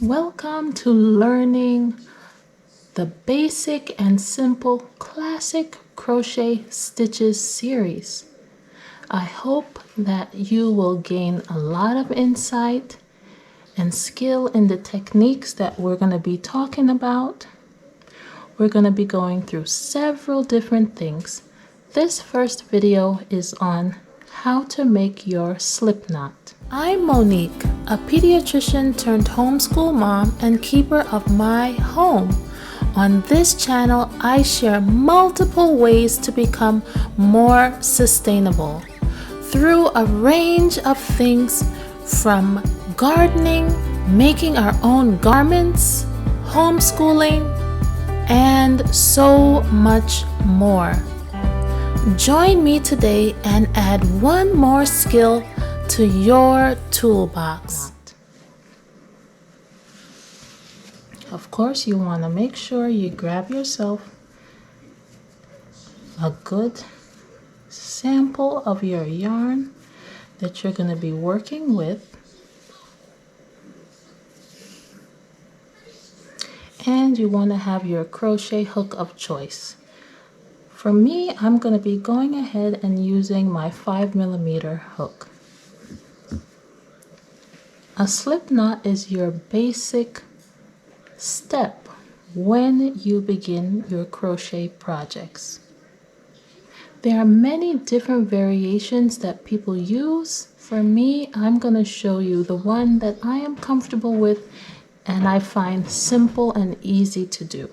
Welcome to learning the basic and simple classic crochet stitches series. I hope that you will gain a lot of insight and skill in the techniques that we're going to be talking about. We're going to be going through several different things. This first video is on how to make your slip knot. I'm Monique, a pediatrician turned homeschool mom and keeper of my home. On this channel, I share multiple ways to become more sustainable through a range of things from gardening, making our own garments, homeschooling, and so much more. Join me today and add one more skill to your toolbox. Of course, you want to make sure you grab yourself a good sample of your yarn that you're going to be working with. And you want to have your crochet hook of choice. For me, I'm going to be going ahead and using my 5mm hook. A slip knot is your basic step when you begin your crochet projects. There are many different variations that people use. For me, I'm going to show you the one that I am comfortable with and I find simple and easy to do.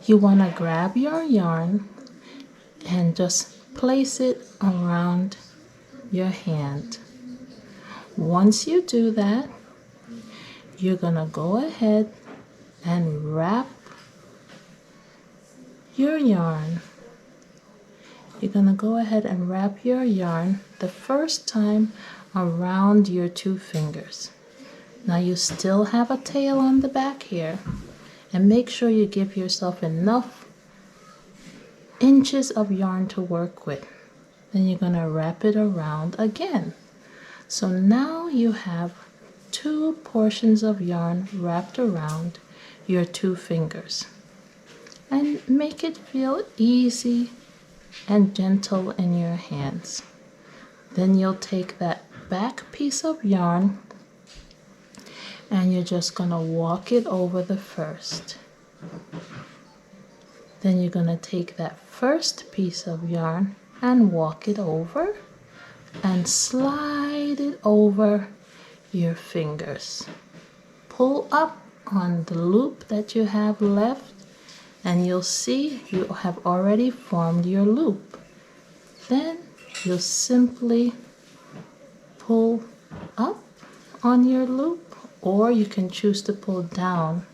You want to grab your yarn and just place it around your hand. Once you do that, you're going to go ahead and wrap your yarn. You're going to go ahead and wrap your yarn the first time around your 2 fingers. Now you still have a tail on the back here, and make sure you give yourself enough inches of yarn to work with. Then you're going to wrap it around again. So now you have 2 portions of yarn wrapped around your 2 fingers. And make it feel easy and gentle in your hands. Then you'll take that back piece of yarn and you're just going to walk it over the first. Then you're going to take that first piece of yarn and walk it over and slide it over your fingers. Pull up on the loop that you have left and you'll see you have already formed your loop. Then you'll simply pull up on your loop, or you can choose to pull down.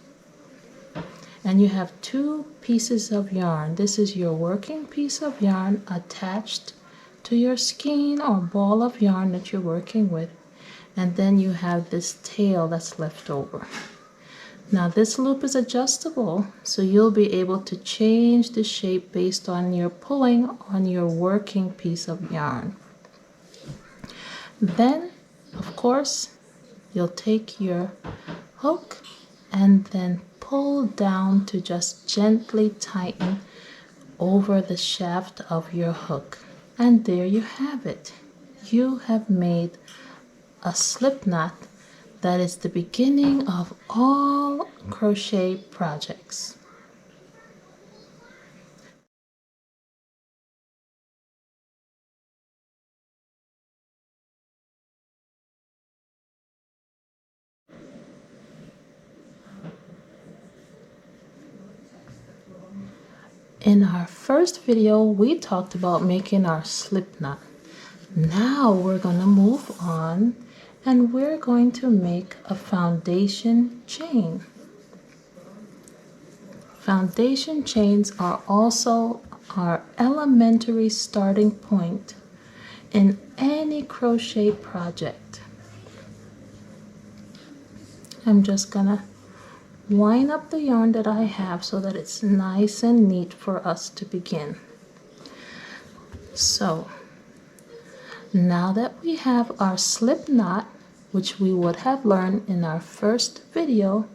And you have 2 pieces of yarn. This is your working piece of yarn attached to your skein or ball of yarn that you're working with. And then you have this tail that's left over. Now this loop is adjustable, so you'll be able to change the shape based on your pulling on your working piece of yarn. Then, of course, you'll take your hook and then pull down to just gently tighten over the shaft of your hook. And there you have it. You have made a slip knot that is the beginning of all crochet projects. In our first video, we talked about making our slip knot. Now we're going to move on and we're going to make a foundation chain. Foundation chains are also our elementary starting point in any crochet project. I'm just gonna wind up the yarn that I have so that it's nice and neat for us to begin. So now that we have our slip knot, which we would have learned in our first video,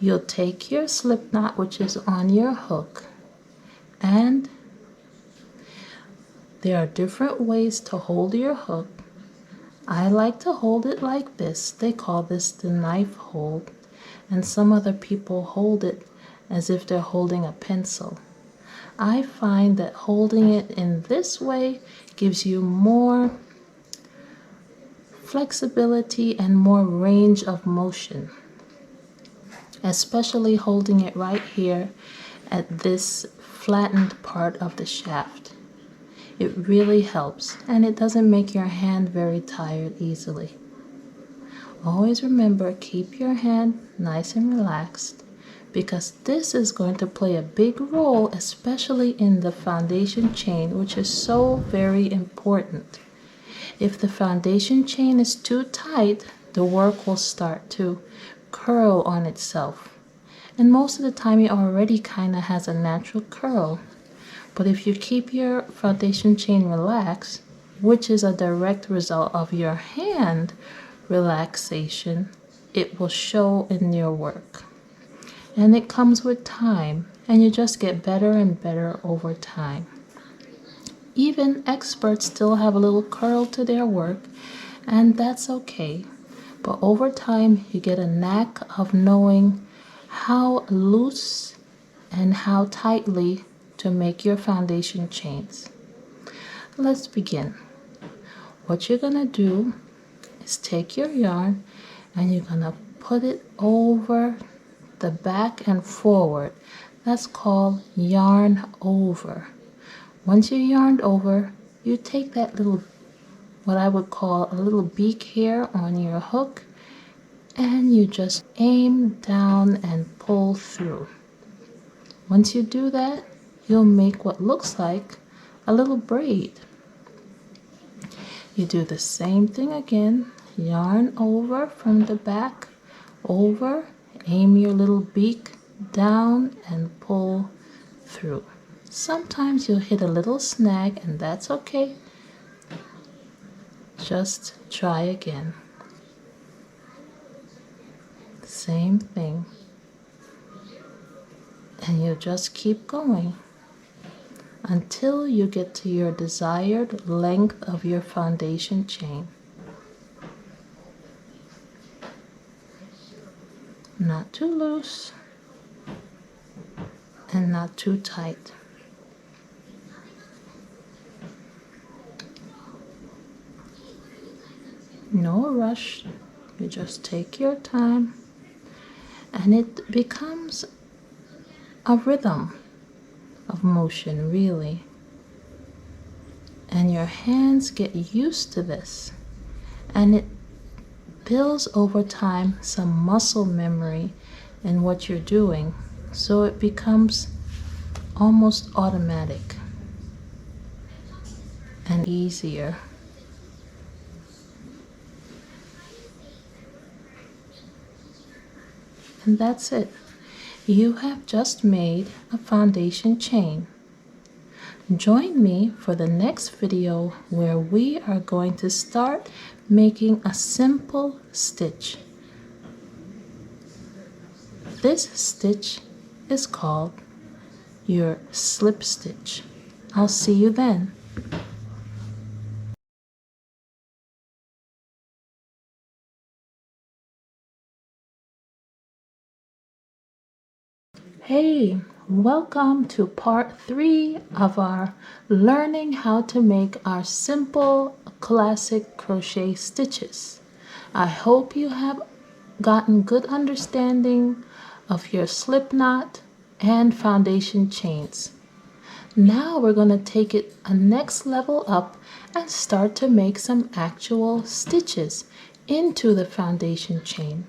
you'll take your slip knot, which is on your hook, and there are different ways to hold your hook. I like to hold it like this. They call this the knife hold, and some other people hold it as if they're holding a pencil. I find that holding it in this way gives you more flexibility and more range of motion, especially holding it right here at this flattened part of the shaft. It really helps, and it doesn't make your hand very tired easily. Always remember, keep your hand nice and relaxed, because this is going to play a big role, especially in the foundation chain, which is so very important. If the foundation chain is too tight, the work will start to curl on itself. And most of the time it already kind of has a natural curl. But if you keep your foundation chain relaxed, which is a direct result of your hand relaxation, it will show in your work. And it comes with time, and you just get better and better over time. Even experts still have a little curl to their work, and that's okay. But over time, you get a knack of knowing how loose and how tightly to make your foundation chains. Let's begin. What you're gonna do is take your yarn and you're gonna put it over the back and forward. That's called yarn over. Once you yarned over, you take that little, what I would call a little beak here on your hook, and you just aim down and pull through. Once you do that, you'll make what looks like a little braid. You do the same thing again, yarn over from the back, over, aim your little beak down and pull through. Sometimes you'll hit a little snag, and that's okay. Just try again. Same thing. And you just keep going until you get to your desired length of your foundation chain. Not too loose and not too tight. No rush, you just take your time, and it becomes a rhythm of motion, really. And your hands get used to this, and it builds over time some muscle memory in what you're doing, so it becomes almost automatic and easier. And that's it. You have just made a foundation chain. Join me for the next video where we are going to start making a simple stitch. This stitch is called your slip stitch. I'll see you then. Hey, welcome to part 3 of our learning how to make our simple classic crochet stitches. I hope you have gotten good understanding of your slip knot and foundation chains. Now we're going to take it a next level up and start to make some actual stitches into the foundation chain.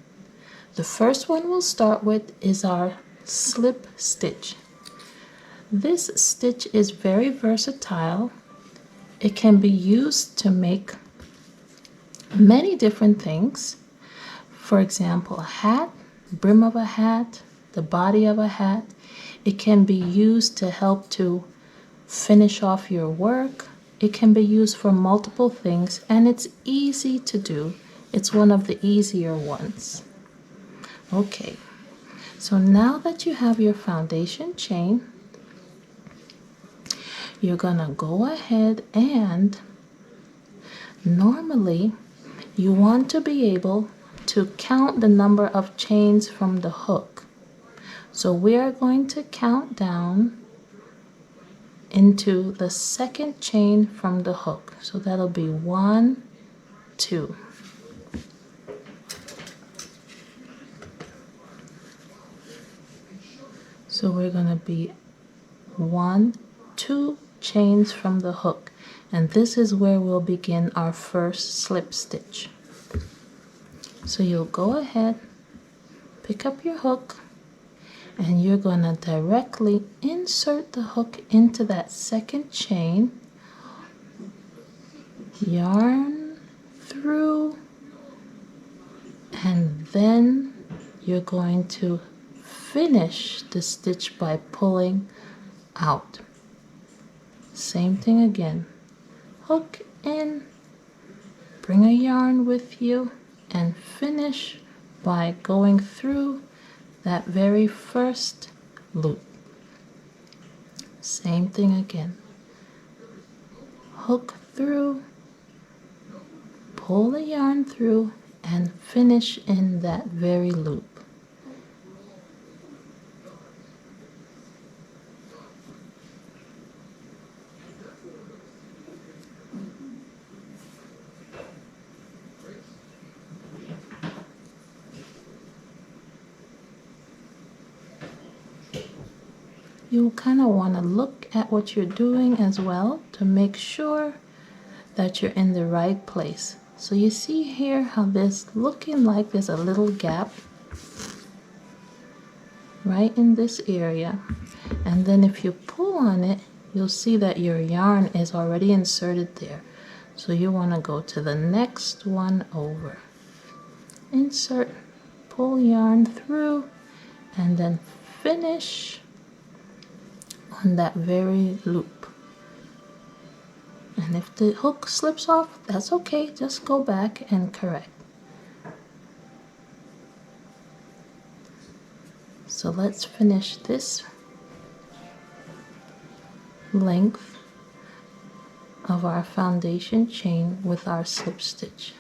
The first one we'll start with is our slip stitch. This stitch is very versatile. It can be used to make many different things. For example, a hat, brim of a hat, the body of a hat. It can be used to help to finish off your work. it can be used for multiple things, and it's easy to do. It's one of the easier ones. Okay, so now that you have your foundation chain, you're gonna go ahead and normally you want to be able to count the number of chains from the hook. So we are going to count down into the second chain from the hook. So that'll be 1, 2. So we're going to be 1, 2 chains from the hook, and this is where we'll begin our first slip stitch. So you'll go ahead, pick up your hook, and you're going to directly insert the hook into that second chain, yarn through, and then you're going to finish the stitch by pulling out. Same thing again, hook in, bring a yarn with you, and finish by going through that very first loop. Same thing again, hook through, pull the yarn through, and finish in that very loop. You kind of want to look at what you're doing as well to make sure that you're in the right place. So you see here how this looking like there's a little gap right in this area, and then if you pull on it, you'll see that your yarn is already inserted there. So you want to go to the next one over, insert, pull yarn through, and then finish on that very loop. And if the hook slips off, that's okay, just go back and correct. So let's finish this length of our foundation chain with our slip stitch.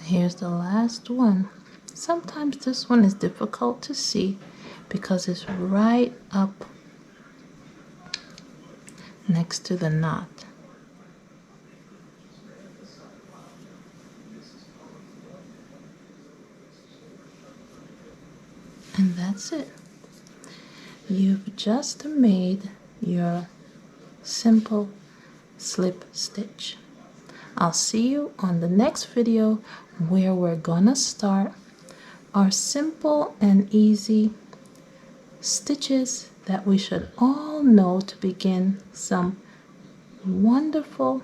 Here's the last one. Sometimes this one is difficult to see because it's right up next to the knot. And that's it. You've just made your simple slip stitch. I'll see you on the next video where we're gonna start our simple and easy stitches that we should all know to begin some wonderful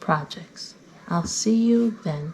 projects. I'll see you then.